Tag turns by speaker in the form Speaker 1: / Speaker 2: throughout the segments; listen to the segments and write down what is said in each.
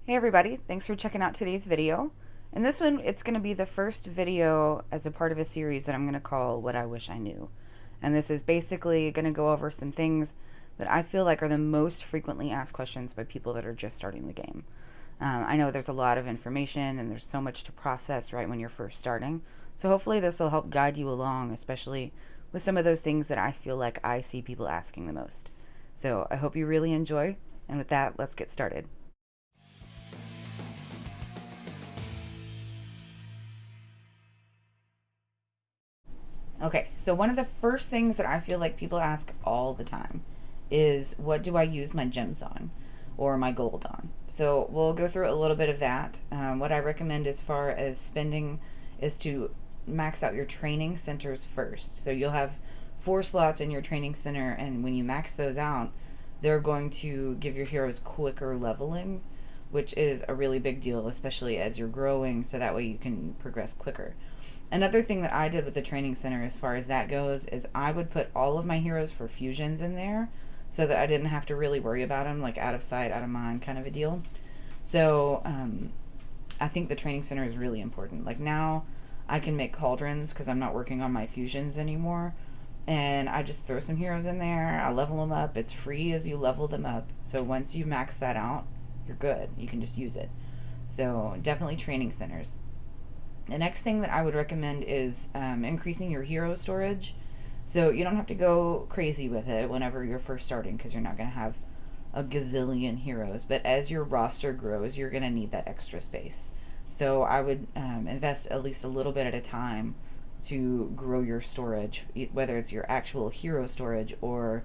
Speaker 1: Hey everybody, thanks for checking out today's video. In this one, it's going to be the first video as a part of a series that I'm going to call What I Wish I Knew. And this is basically going to go over some things that I feel like are the most frequently asked questions by people that are just starting the game. I know there's a lot of information and there's so much to process right when you're first starting. So hopefully this will help guide you along, especially with some of those things that I feel like I see people asking the most. So I hope you really enjoy. And with that, let's get started. Okay, so one of the first things that I feel like people ask all the time is what do I use my gems on or my gold on? So we'll go through a little bit of that. What I recommend as far as spending is to max out your training centers first. So you'll have 4 slots in your training center, and when you max those out, they're going to give your heroes quicker leveling, which is a really big deal, especially as you're growing, so that way you can progress quicker. Another thing that I did with the training center as far as that goes is I would put all of my heroes for fusions in there so that I didn't have to really worry about them, like out of sight, out of mind kind of a deal. So I think the training center is really important. Like now I can make cauldrons because I'm not working on my fusions anymore. And I just throw some heroes in there, I level them up. It's free as you level them up. So once you max that out, you're good. You can just use it. So definitely training centers. The next thing that I would recommend is increasing your hero storage. So you don't have to go crazy with it whenever you're first starting because you're not going to have a gazillion heroes. But as your roster grows, you're going to need that extra space. So I would invest at least a little bit at a time to grow your storage, whether it's your actual hero storage or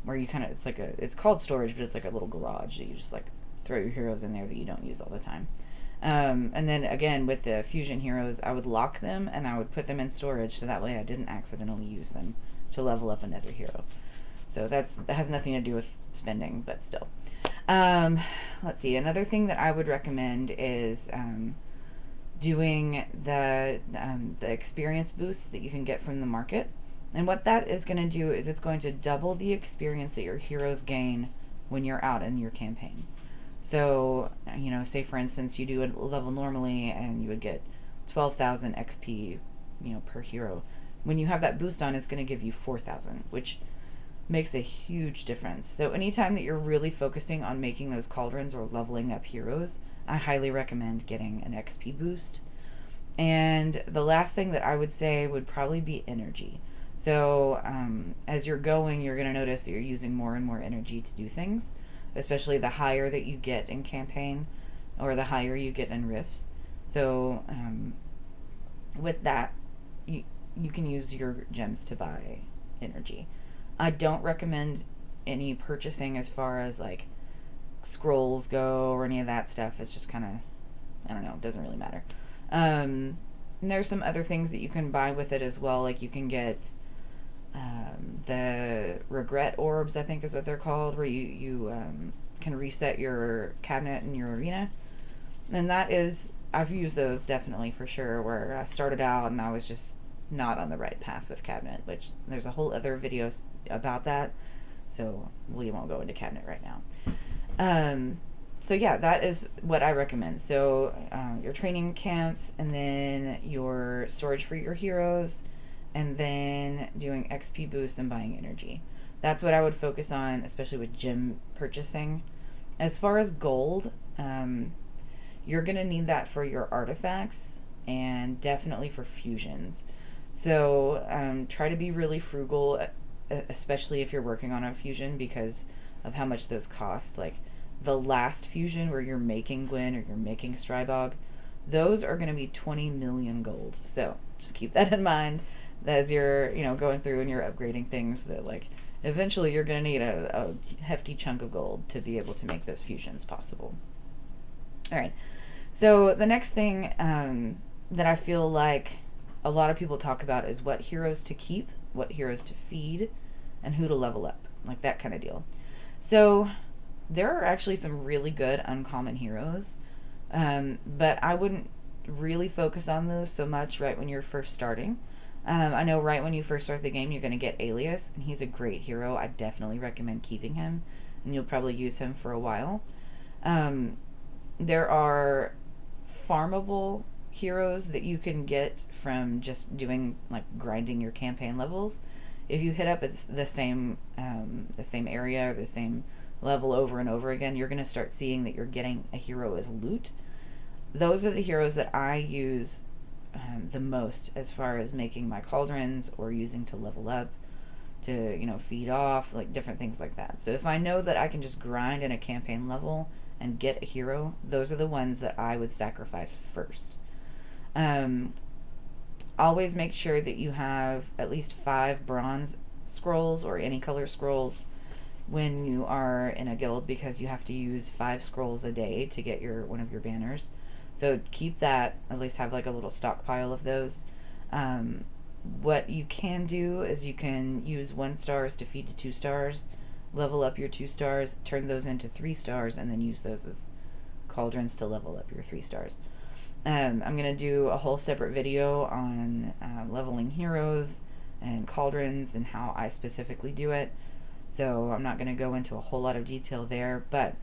Speaker 1: where you kind of, it's called storage, but it's like a little garage that you just like throw your heroes in there that you don't use all the time. And then again, with the fusion heroes, I would lock them and I would put them in storage so that way I didn't accidentally use them to level up another hero. So that has nothing to do with spending, but still. Let's see. Another thing that I would recommend is doing the experience boosts that you can get from the market. And what that is going to do is it's going to double the experience that your heroes gain when you're out in your campaign. So, say for instance you do a level normally and you would get 12,000 XP, per hero. When you have that boost on, it's going to give you 4,000, which makes a huge difference. So anytime that you're really focusing on making those cauldrons or leveling up heroes, I highly recommend getting an XP boost. And the last thing that I would say would probably be energy. So as you're going, you're going to notice that you're using more and more energy to do things, especially the higher that you get in campaign or the higher you get in rifts. So with that, you can use your gems to buy energy. I don't recommend any purchasing as far as like scrolls go or any of that stuff. It's just kind of, I don't know, it doesn't really matter. And there's some other things that you can buy with it as well. Like you can get the regret orbs, I think is what they're called, where you can reset your cabinet in your arena. And that is, I've used those definitely for sure, where I started out and I was just not on the right path with cabinet, which there's a whole other video about that, so we won't go into cabinet right now. So yeah, that is what I recommend. So your training camps, and then your storage for your heroes, and then doing XP boosts and buying energy. That's what I would focus on, especially with gem purchasing. As far as gold, you're going to need that for your artifacts and definitely for fusions. So try to be really frugal, especially if you're working on a fusion, because of how much those cost. Like the last fusion where you're making Gwen or you're making Strybog, those are going to be 20 million gold. So just keep that in mind as you're going through and you're upgrading things, that like eventually you're going to need a hefty chunk of gold to be able to make those fusions possible. All right, so the next thing that I feel like a lot of people talk about is what heroes to keep, what heroes to feed, and who to level up, like that kind of deal. So there are actually some really good uncommon heroes, but I wouldn't really focus on those so much right when you're first starting. I know right when you first start the game, you're going to get Alias, and he's a great hero. I definitely recommend keeping him, and you'll probably use him for a while. There are farmable heroes that you can get from just doing like grinding your campaign levels. If you hit up the same area or the same level over and over again, you're going to start seeing that you're getting a hero as loot. Those are the heroes that I use the most as far as making my cauldrons or using to level up, to feed off, like different things like that. So if I know that I can just grind in a campaign level and get a hero, those are the ones that I would sacrifice first. um, Always make sure that you have at least 5 bronze scrolls or any color scrolls when you are in a guild, because you have to use 5 scrolls a day to get your one of your banners. So keep that, at least have like a little stockpile of those. um, what you can do is you can use 1 stars to feed to 2 stars, level up your 2 stars, turn those into 3 stars, and then use those as cauldrons to level up your 3 stars. I'm going to do a whole separate video on leveling heroes and cauldrons and how I specifically do it. So I'm not going to go into a whole lot of detail there, but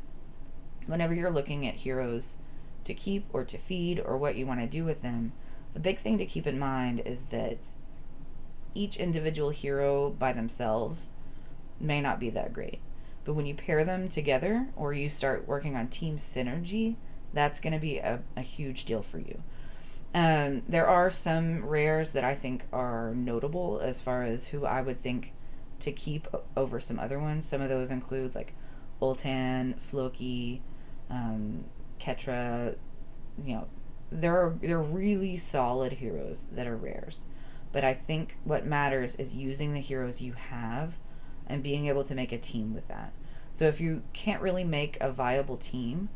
Speaker 1: whenever you're looking at heroes to keep or to feed or what you want to do with them, a big thing to keep in mind is that each individual hero by themselves may not be that great. But when you pair them together or you start working on team synergy, that's going to be a huge deal for you. There are some rares that I think are notable as far as who I would think to keep over some other ones. Some of those include like Ultan, Floki, Ketra. They're really solid heroes that are rares. But I think what matters is using the heroes you have and being able to make a team with that. So if you can't really make a viable team,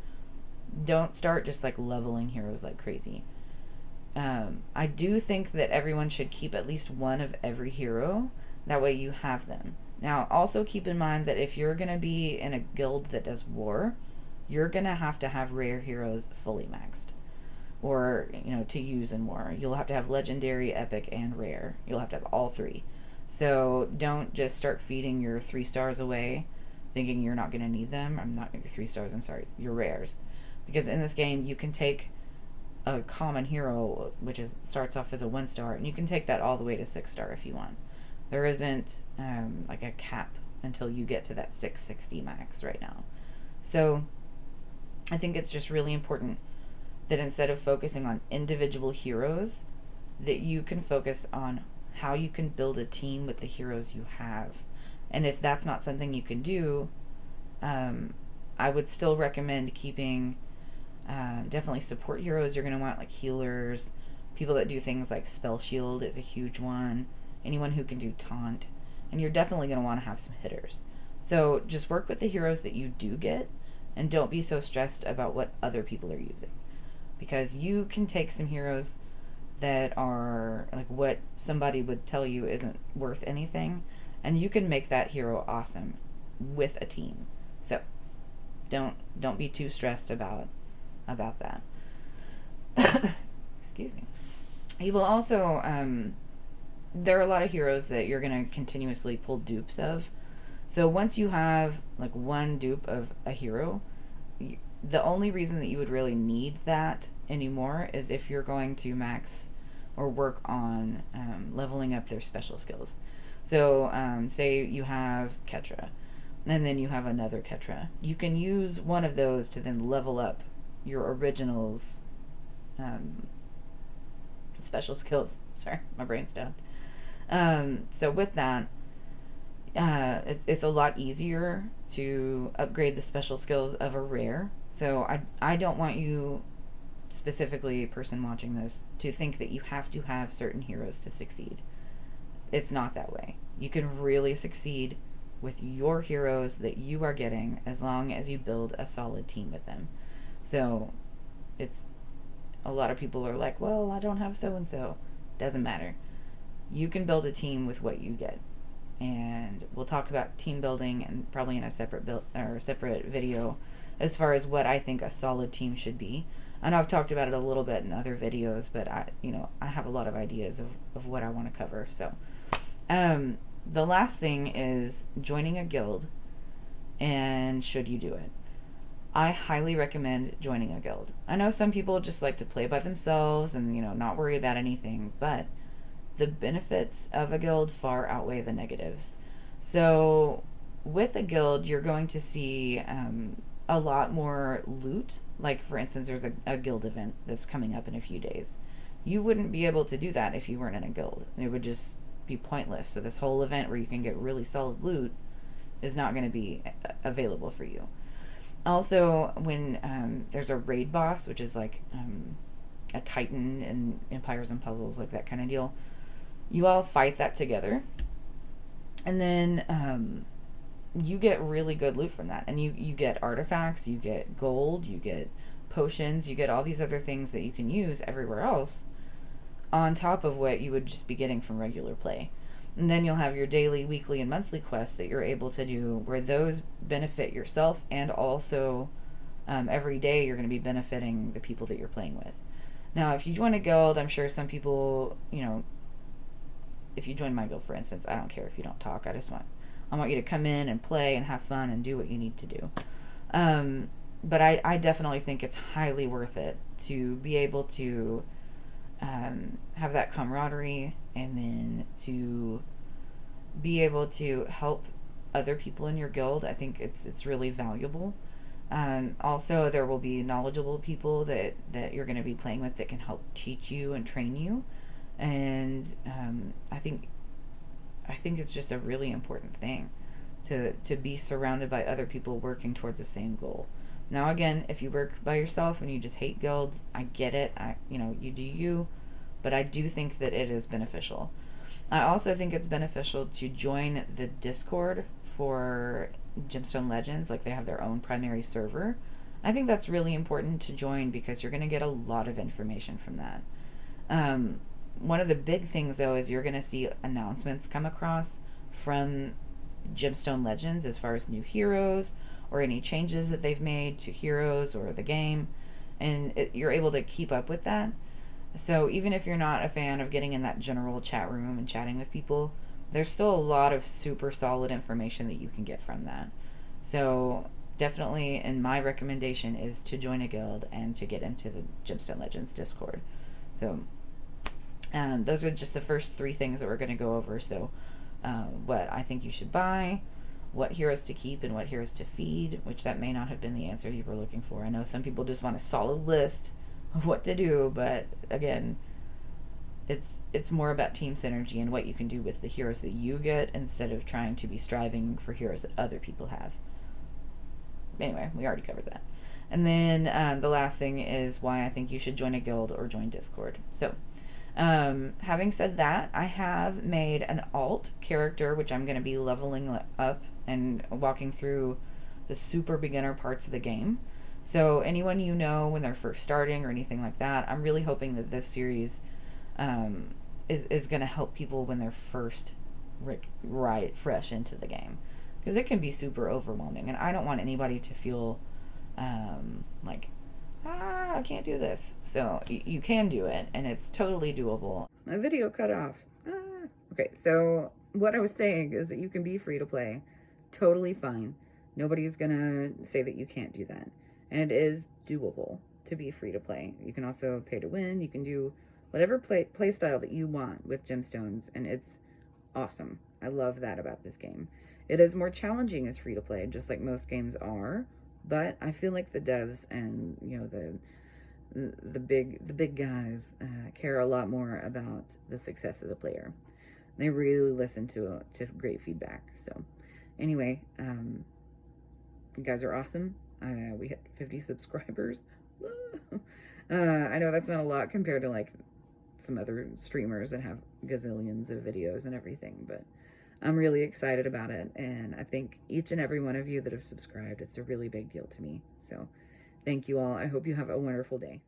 Speaker 1: don't start just like leveling heroes like crazy. I do think that everyone should keep at least one of every hero. That way you have them. Now, also keep in mind that if you're going to be in a guild that does war, you're going to have rare heroes fully maxed. Or, to use in war. You'll have to have legendary, epic, and rare. You'll have to have all 3. So don't just start feeding your 3 stars away thinking you're not going to need them. I'm not your 3 stars, I'm sorry, your rares. Because in this game, you can take a common hero, which starts off as a 1 star, and you can take that all the way to 6 star if you want. There isn't like a cap until you get to that 660 max right now. So I think it's just really important that instead of focusing on individual heroes, that you can focus on how you can build a team with the heroes you have. And if that's not something you can do, I would still recommend keeping definitely support heroes. You're going to want like healers, people that do things like spell shield is a huge one, anyone who can do taunt, and you're definitely going to want to have some hitters. So just work with the heroes that you do get, and don't be so stressed about what other people are using, because you can take some heroes that are like what somebody would tell you isn't worth anything, and you can make that hero awesome with a team. So don't be too stressed about that. Excuse me. You will also there are a lot of heroes that you're going to continuously pull dupes of. So once you have like one dupe of a hero, the only reason that you would really need that anymore is if you're going to max or work on leveling up their special skills. So say you have Ketra, and then you have another Ketra. You can use one of those to then level up your original's special skills. Sorry, my brain's down. So with that, it's a lot easier to upgrade the special skills of a rare. So I don't want you, specifically a person watching this, to think that you have to have certain heroes to succeed. It's not that way. You can really succeed with your heroes that you are getting as long as you build a solid team with them. So it's a lot of people are like, well, I don't have so and so. Doesn't matter. You can build a team with what you get. And we'll talk about team building and probably in a separate separate video as far as what I think a solid team should be. I know I've talked about it a little bit in other videos, but I have a lot of ideas of what I want to cover. So the last thing is joining a guild, and should you do it. I highly recommend joining a guild. I know some people just like to play by themselves and, not worry about anything, but the benefits of a guild far outweigh the negatives. So, with a guild, you're going to see a lot more loot. Like, for instance, there's a guild event that's coming up in a few days. You wouldn't be able to do that if you weren't in a guild. It would just be pointless. So, this whole event where you can get really solid loot is not going to be available for you. Also, when there's a raid boss, which is like a titan in Empires and Puzzles, like that kind of deal, you all fight that together, and then you get really good loot from that, and you get artifacts, you get gold, you get potions, you get all these other things that you can use everywhere else on top of what you would just be getting from regular play. And then you'll have your daily, weekly, and monthly quests that you're able to do, where those benefit yourself, and also every day you're going to be benefiting the people that you're playing with. Now, if you join a guild, I'm sure some people, if you join my guild, for instance, I don't care if you don't talk. I want you to come in and play and have fun and do what you need to do. But I definitely think it's highly worth it to be able to have that camaraderie, and then to be able to help other people in your guild. I think it's really valuable. Also, there will be knowledgeable people that you're going to be playing with that can help teach you and train you, and I think it's just a really important thing to be surrounded by other people working towards the same goal. Now, again, if you work by yourself and you just hate guilds, I get it. You do you, but I do think that it is beneficial. I also think it's beneficial to join the Discord for Gemstone Legends. Like, they have their own primary server. I think that's really important to join because you're going to get a lot of information from that. One of the big things, though, is you're going to see announcements come across from Gemstone Legends as far as new heroes or any changes that they've made to heroes or the game, and you're able to keep up with that. So even if you're not a fan of getting in that general chat room and chatting with people, there's still a lot of super solid information that you can get from that. So definitely, and my recommendation is to join a guild and to get into the Gemstone Legends Discord. So those are just the first 3 things that we're going to go over. So what I think you should buy, what heroes to keep, and what heroes to feed, which that may not have been the answer you were looking for. I know some people just want a solid list of what to do, but again, it's more about team synergy and what you can do with the heroes that you get, instead of trying to be striving for heroes that other people have. Anyway, we already covered that. And then the last thing is why I think you should join a guild or join Discord. So having said that, I have made an alt character, which I'm going to be leveling up and walking through the super beginner parts of the game. So anyone when they're first starting or anything like that, I'm really hoping that this series is going to help people when they're first right fresh into the game, because it can be super overwhelming, and I don't want anybody to feel like, I can't do this. So you can do it, and it's totally doable. My video cut off. Okay, so what I was saying is that you can be free to play totally fine. Nobody's gonna say that you can't do that, and it is doable to be free to play. You can also pay to win. You can do whatever play style that you want with gemstones, and it's awesome. I love that about this game. It is more challenging as free to play, just like most games are, but I feel like the devs and the big guys care a lot more about the success of the player. They really listen to great feedback. So anyway, you guys are awesome. We hit 50 subscribers. I know that's not a lot compared to like some other streamers that have gazillions of videos and everything, but I'm really excited about it, and I think each and every one of you that have subscribed, it's a really big deal to me. So thank you all. I hope you have a wonderful day.